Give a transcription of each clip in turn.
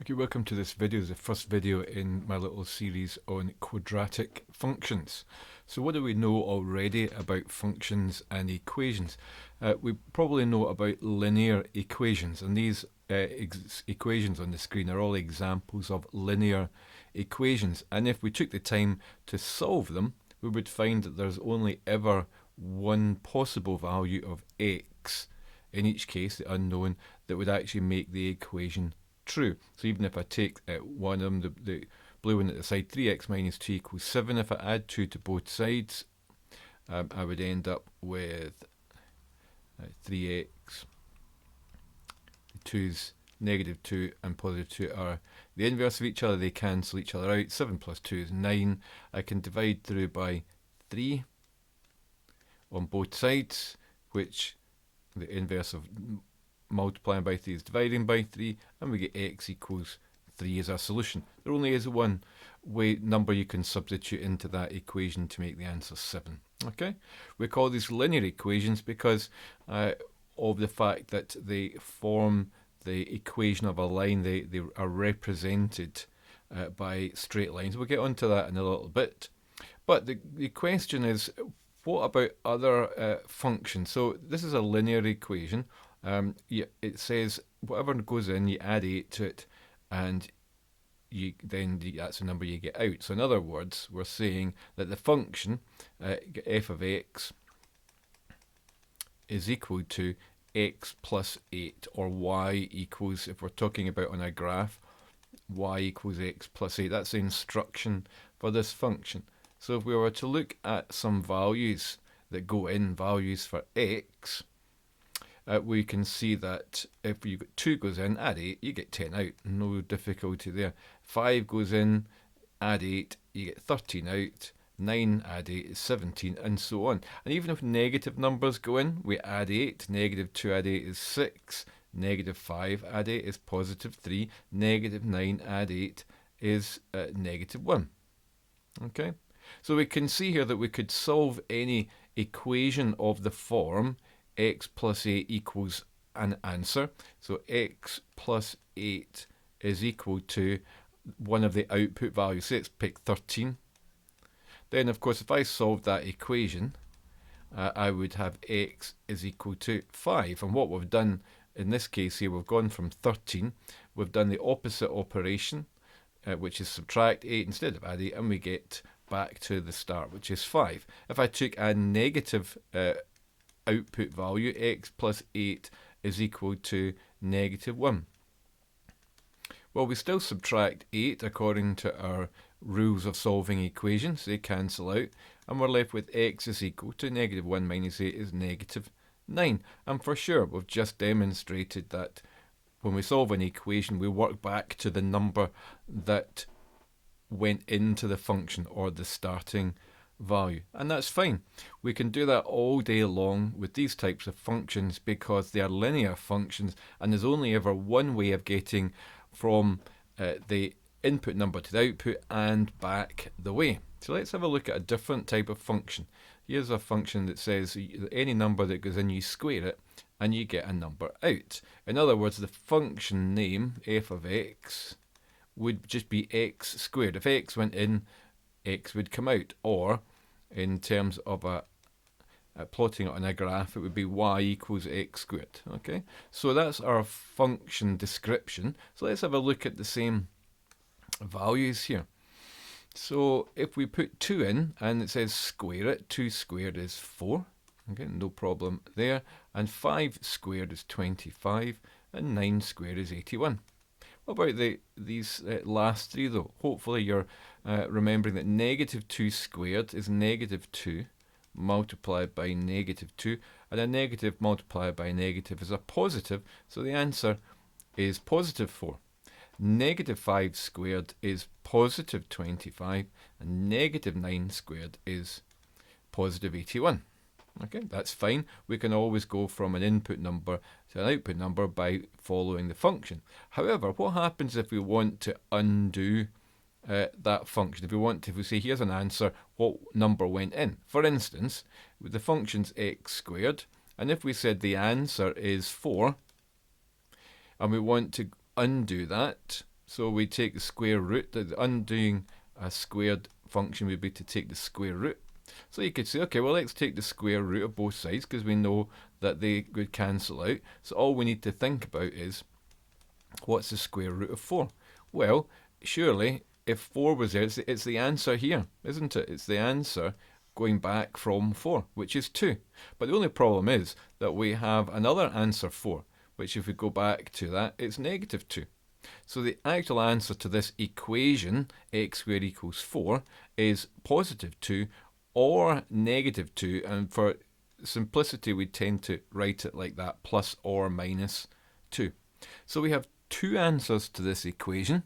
Okay, welcome to this video. It's the first video in my little series on quadratic functions. So what do we know already about functions and equations? We probably know about linear equations, and these equations on the screen are all examples of linear equations. And if we took the time to solve them, we would find that there's only ever one possible value of x, in each case the unknown, that would actually make the equation true. So even if I take one of them, the blue one at the side, 3x minus 2 equals 7, if I add 2 to both sides, I would end up with 3x. The 2's negative 2 and positive 2 are the inverse of each other. They cancel each other out. 7 plus 2 is 9. I can divide through by 3 on both sides, which the inverse of multiplying by 3 is dividing by 3, and we get x equals 3 as our solution. There only is one number you can substitute into that equation to make the answer 7. Okay, we call these linear equations because of the fact that they form the equation of a line. They are represented by straight lines. We'll get onto that in a little bit. But the question is, what about other functions? So this is a linear equation. It says whatever goes in, you add 8 to it, and that's the number you get out. So in other words, we're saying that the function f of x is equal to x plus 8, or y equals, if we're talking about on a graph, y equals x plus 8. That's the instruction for this function. So if we were to look at some values that go in, values for x, we can see that if 2 goes in, add 8, you get 10 out. No difficulty there. 5 goes in, add 8, you get 13 out. 9 add 8 is 17, and so on. And even if negative numbers go in, we add 8. Negative 2 add 8 is 6. Negative 5 add 8 is positive 3. Negative 9 add 8 is negative 1. Okay? So we can see here that we could solve any equation of the form x plus 8 equals an answer. So x plus 8 is equal to one of the output values. Say let's pick 13. Then, of course, if I solve that equation, I would have x is equal to 5. And what we've done in this case here, we've gone from 13. We've done the opposite operation, which is subtract 8 instead of add 8, and we get back to the start, which is 5. If I took a negative output value, x plus 8 is equal to negative 1. Well, we still subtract 8 according to our rules of solving equations. They cancel out, and we're left with x is equal to negative 1 minus 8 is negative 9. And for sure, we've just demonstrated that when we solve an equation, we work back to the number that went into the function, or the starting value, and that's fine. We can do that all day long with these types of functions because they are linear functions, and there's only ever one way of getting from the input number to the output and back the way. So let's have a look at a different type of function. Here's a function that says any number that goes in, you square it and you get a number out. In other words, the function name f of x would just be x squared. If x went in, x would come out, or in terms of plotting it on a graph, it would be y equals x squared. Okay, so that's our function description. So let's have a look at the same values here. So if we put 2 in and it says square it, 2 squared is 4. Okay, no problem there. And 5 squared is 25, and 9 squared is 81. What about these last three though? Hopefully you're remembering that negative 2 squared is negative 2 multiplied by negative 2, and a negative multiplied by a negative is a positive, so the answer is positive 4. Negative 5 squared is positive 25, and negative 9 squared is positive 81. Okay, that's fine. We can always go from an input number to an output number by following the function. However, what happens if we want to undo that function? If we say here's an answer, what number went in? For instance, the function's x squared, and if we said the answer is 4, and we want to undo that, So we take the square root. The undoing a squared function would be to take the square root. So you could say, okay, well, let's take the square root of both sides because we know that they would cancel out. So all we need to think about is, what's the square root of 4? Well, surely if 4 was there, it's the answer here, isn't it? It's the answer going back from 4, which is 2. But the only problem is that we have another answer 4, which if we go back to that, it's negative 2. So the actual answer to this equation, x squared equals 4, is positive 2 or negative 2. And for simplicity, we tend to write it like that, plus or minus 2. So we have two answers to this equation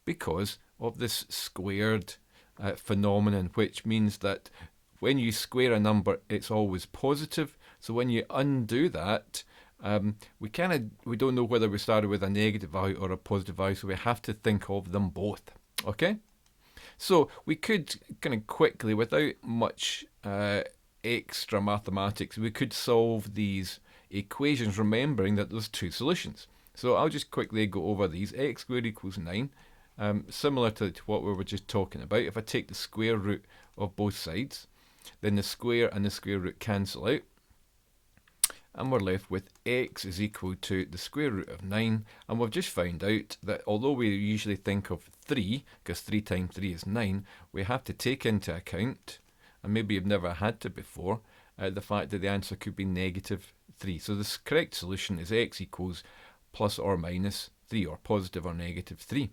because of this squared phenomenon, which means that when you square a number, it's always positive. So when you undo that, we don't know whether we started with a negative value or a positive value, so we have to think of them both. Okay? So we could kind of quickly, without much extra mathematics, we could solve these equations, remembering that there's two solutions. So I'll just quickly go over these. X squared equals 9. Similar to what we were just talking about. If I take the square root of both sides, then the square and the square root cancel out. And we're left with x is equal to the square root of 9. And we've just found out that although we usually think of 3, because 3 times 3 is 9, we have to take into account, and maybe you've never had to before, the fact that the answer could be negative 3. So the correct solution is x equals plus or minus 3, or positive or negative 3.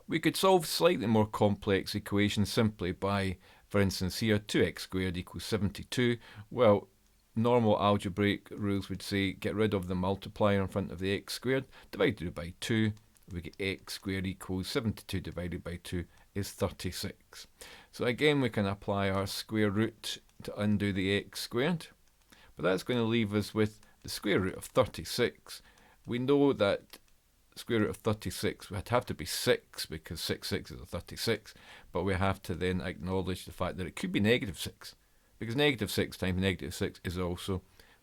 We could solve slightly more complex equations simply by, for instance here, 2x squared equals 72. Well, normal algebraic rules would say get rid of the multiplier in front of the x squared, divided it by 2, we get x squared equals 72 divided by 2 is 36. So again, we can apply our square root to undo the x squared, but that's going to leave us with the square root of 36. We know that square root of 36 would have to be 6, because 6 is a 36, but we have to then acknowledge the fact that it could be negative 6, because negative 6 times negative 6 is also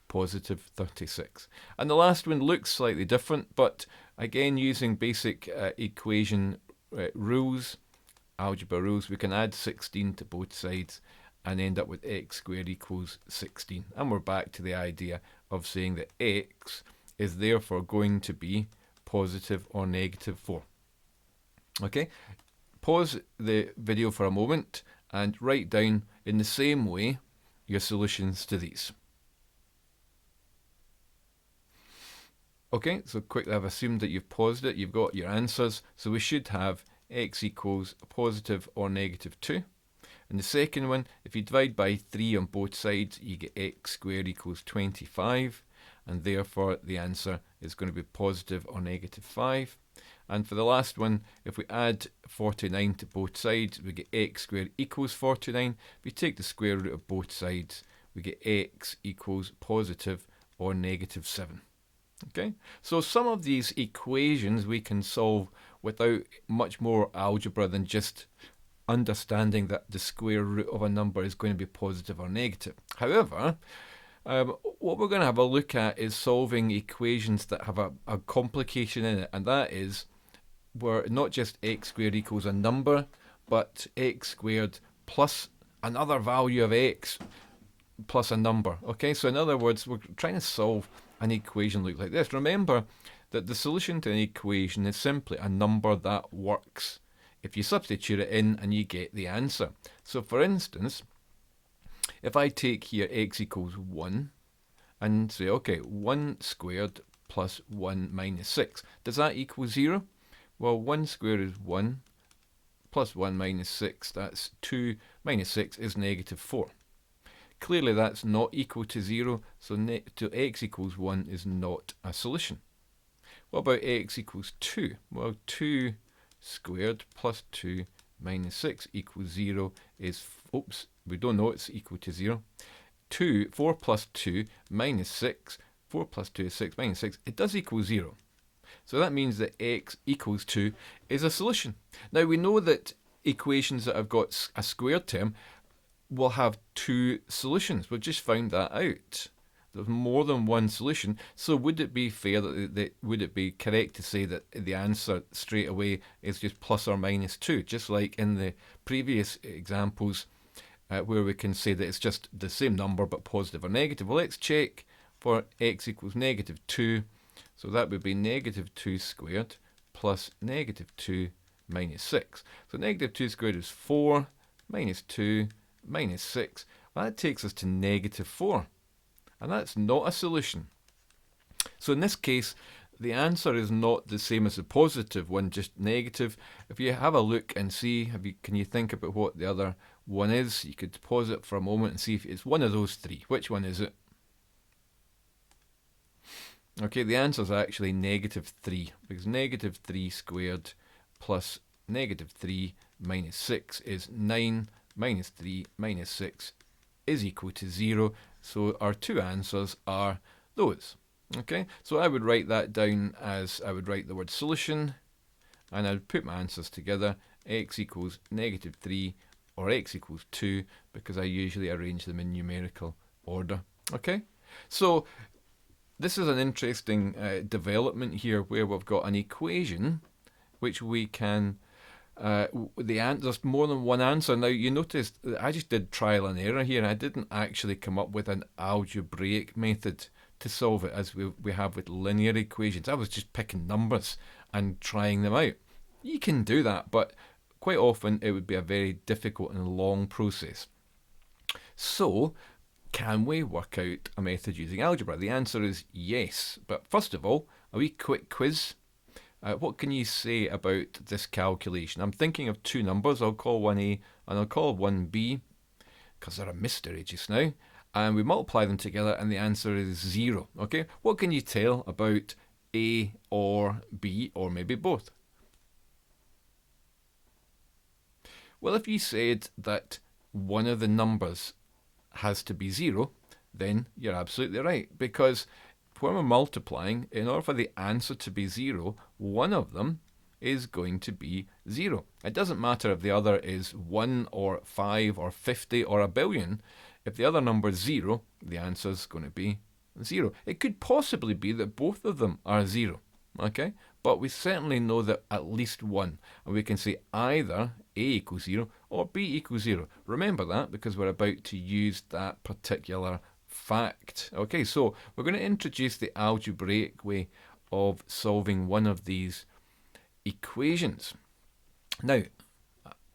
positive 36. And the last one looks slightly different, but again, using basic equation rules, algebra rules, we can add 16 to both sides and end up with x squared equals 16. And we're back to the idea of saying that x is therefore going to be positive or negative 4. Okay, pause the video for a moment and write down in the same way your solutions to these. Okay, so quickly, I've assumed that you've paused it, you've got your answers, so we should have x equals positive or negative 2. And the second one, if you divide by 3 on both sides, you get x squared equals 25, and therefore the answer is going to be positive or negative 5. And for the last one, if we add 49 to both sides, we get x squared equals 49. If we take the square root of both sides, we get x equals positive or negative 7. Okay, so some of these equations we can solve without much more algebra than just understanding that the square root of a number is going to be positive or negative. However, what we're going to have a look at is solving equations that have a complication in it, and that is where not just x squared equals a number, but x squared plus another value of x plus a number. Okay, so in other words, we're trying to solve an equation look like this. Remember that the solution to an equation is simply a number that works. If you substitute it in and you get the answer. So for instance, if I take here x equals 1 and say, okay, 1 squared plus 1 minus 6, does that equal 0? Well, 1 squared is 1 plus 1 minus 6, that's 2 minus 6 is negative 4. Clearly that's not equal to 0, so to x equals 1 is not a solution. What about x equals 2? Well, 2 squared plus 2 minus 6 equals 0 is, oops, we don't know it's equal to 0. 4 plus 2 minus 6, 4 plus 2 is 6 minus 6, it does equal 0. So that means that x equals 2 is a solution. Now we know that equations that have got a squared term will have two solutions. We've just found that out. There's more than one solution. So would it be fair would it be correct to say that the answer straight away is just plus or minus 2, just like in the previous examples where we can say that it's just the same number but positive or negative? Well, let's check for x equals negative 2. So that would be negative 2 squared plus negative 2 minus 6. So negative 2 squared is 4, minus 2 minus 6. Well, that takes us to negative 4. And that's not a solution. So in this case, the answer is not the same as the positive one, just negative. If you have a look and see, can you think about what the other one is? You could pause it for a moment and see if it's one of those three. Which one is it? Okay, the answer is actually negative 3, because negative 3 squared plus negative 3 minus 6 is 9, minus 3 minus 6 is equal to 0. So our two answers are those. Okay, so I would write that down as, I would write the word solution, and I would put my answers together, x equals negative 3 or x equals 2, because I usually arrange them in numerical order. Okay, so this is an interesting development here, where we've got an equation which we can there's more than one answer. Now you notice that I just did trial and error here. I didn't actually come up with an algebraic method to solve it as we have with linear equations. I was just picking numbers and trying them out. You can do that, but quite often it would be a very difficult and long process. So can we work out a method using algebra? The answer is yes. But first of all, a wee quick quiz. What can you say about this calculation? I'm thinking of two numbers. I'll call one A and I'll call one B, because they're a mystery just now. And we multiply them together and the answer is 0. Okay, what can you tell about A or B, or maybe both? Well, if you said that one of the numbers has to be 0, then you're absolutely right, because when we're multiplying, in order for the answer to be 0, one of them is going to be 0. It doesn't matter if the other is 1 or 5 or 50 or a billion. If the other number is 0, the answer is going to be 0. It could possibly be that both of them are 0, okay? But we certainly know that at least one, and we can say either A equals 0 or B equals 0. Remember that, because we're about to use that particular fact. Okay, so we're going to introduce the algebraic way of solving one of these equations. Now,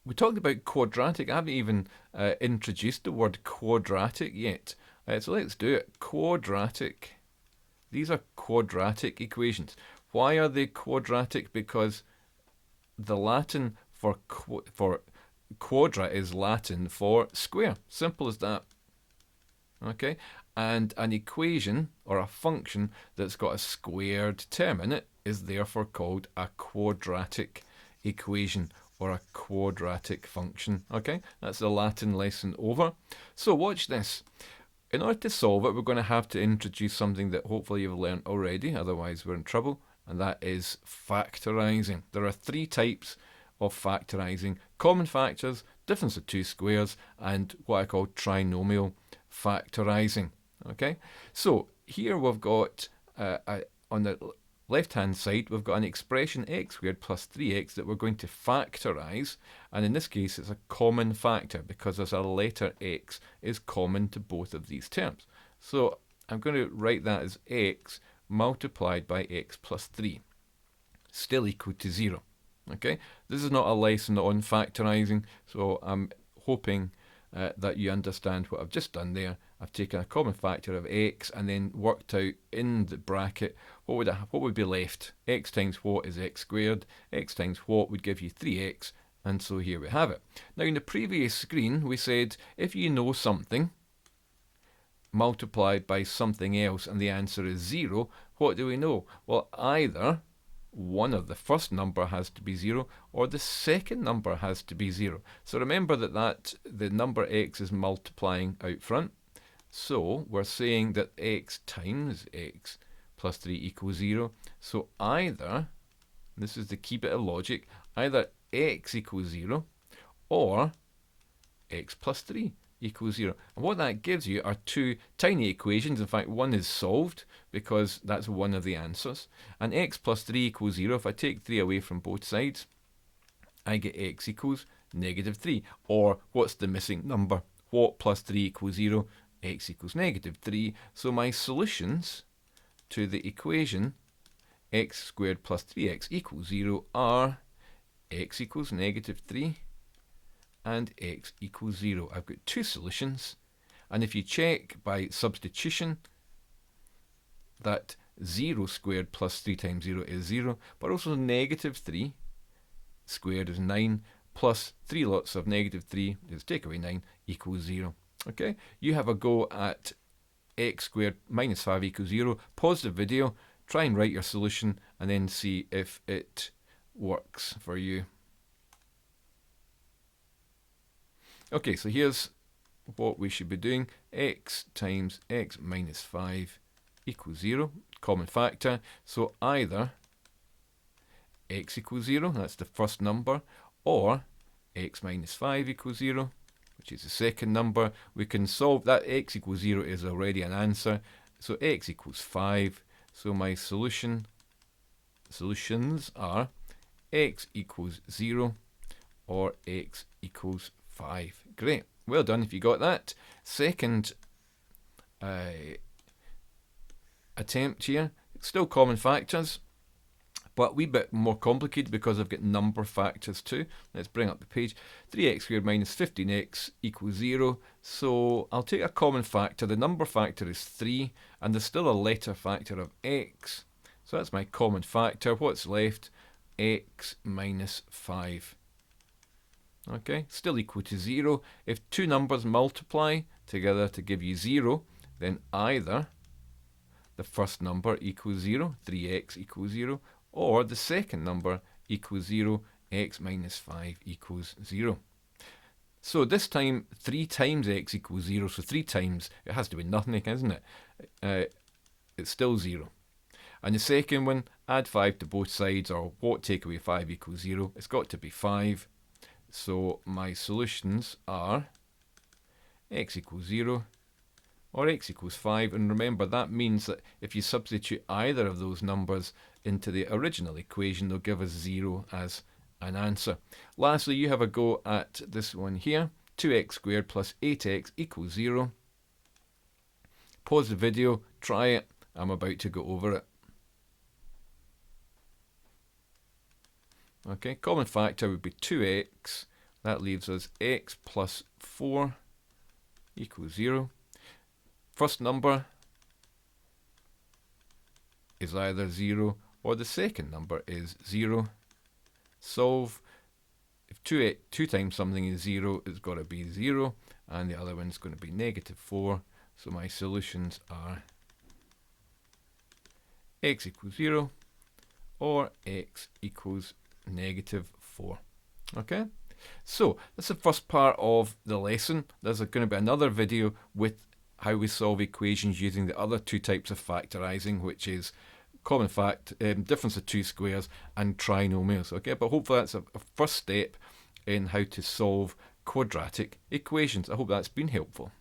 we talked about quadratic. I haven't even introduced the word quadratic yet. So let's do it. Quadratic. These are quadratic equations. Why are they quadratic? Because the Latin for quadra is Latin for square. Simple as that. Okay, and an equation or a function that's got a squared term in it is therefore called a quadratic equation or a quadratic function. Okay, that's the Latin lesson over. So watch this. In order to solve it, we're going to have to introduce something that hopefully you've learned already, otherwise we're in trouble, and that is factorizing. There are three types of factorizing: common factors, difference of two squares, and what I call trinomial factorizing. Okay, so here we've got on the left hand side we've got an expression x squared plus 3x that we're going to factorize, and in this case it's a common factor because there's a letter x is common to both of these terms. So I'm going to write that as x multiplied by x plus 3 still equal to 0. Okay, this is not a lesson on factorizing, so I'm hoping that you understand what I've just done there. I've taken a common factor of x and then worked out in the bracket what would be left. X times what is x squared, x times what would give you 3x, and so here we have it. Now in the previous screen we said if you know something multiplied by something else and the answer is 0, what do we know? Well, either one of the first number has to be 0 or the second number has to be 0. So remember that the number x is multiplying out front. So we're saying that x times x plus 3 equals 0. So either, this is the key bit of logic, either x equals 0 or x plus 3 equals 0. And what that gives you are two tiny equations. In fact, one is solved because that's one of the answers. And x plus 3 equals 0. If I take 3 away from both sides, I get x equals negative 3. Or what's the missing number? What plus 3 equals 0? X equals negative 3. So my solutions to the equation x squared plus 3x equals 0 are x equals negative 3 and x equals 0. I've got two solutions, and if you check by substitution that 0 squared plus 3 times 0 is 0, but also negative 3 squared is 9 plus 3 lots of negative 3 is take away 9 equals 0. Okay, you have a go at x squared minus 5 equals 0. Pause the video, try and write your solution, and then see if it works for you. Okay, so here's what we should be doing. X times x minus 5 equals 0, common factor. So either x equals 0, that's the first number, or x minus 5 equals 0, which is the second number. We can solve that. X equals 0 is already an answer, so x equals 5. So my solutions are x equals 0 or x equals 5. Great, well done if you got that. Second attempt here, still common factors, but a wee bit more complicated because I've got number factors too. Let's bring up the page. 3x squared minus 15x equals 0. So I'll take a common factor. The number factor is 3, and there's still a letter factor of x. So that's my common factor. What's left? X minus 5. Okay, still equal to 0. If two numbers multiply together to give you 0, then either the first number equals 0, 3x equals 0, or the second number equals 0, x minus 5 equals 0. So this time 3 times x equals 0, so 3 times, it has to be nothing, isn't it? It's still 0. And the second one, add 5 to both sides, or what, take away 5 equals 0. It's got to be 5. So my solutions are x equals 0 or x equals 5. And remember, that means that if you substitute either of those numbers into the original equation, they'll give us 0 as an answer. Lastly, you have a go at this one here. 2x squared plus 8x equals 0. Pause the video, try it. I'm about to go over it. Okay, common factor would be 2x. That leaves us x plus 4 equals 0. First number is either 0 or the second number is 0. Solve. If 2 times something is 0, it's got to be 0, and the other one's going to be negative 4. So my solutions are x equals 0 or x equals negative 4. Okay, so that's the first part of the lesson. There's going to be another video with how we solve equations using the other two types of factorizing, which is common fact, difference of two squares, and trinomials. Okay, but hopefully that's a first step in how to solve quadratic equations. I hope that's been helpful.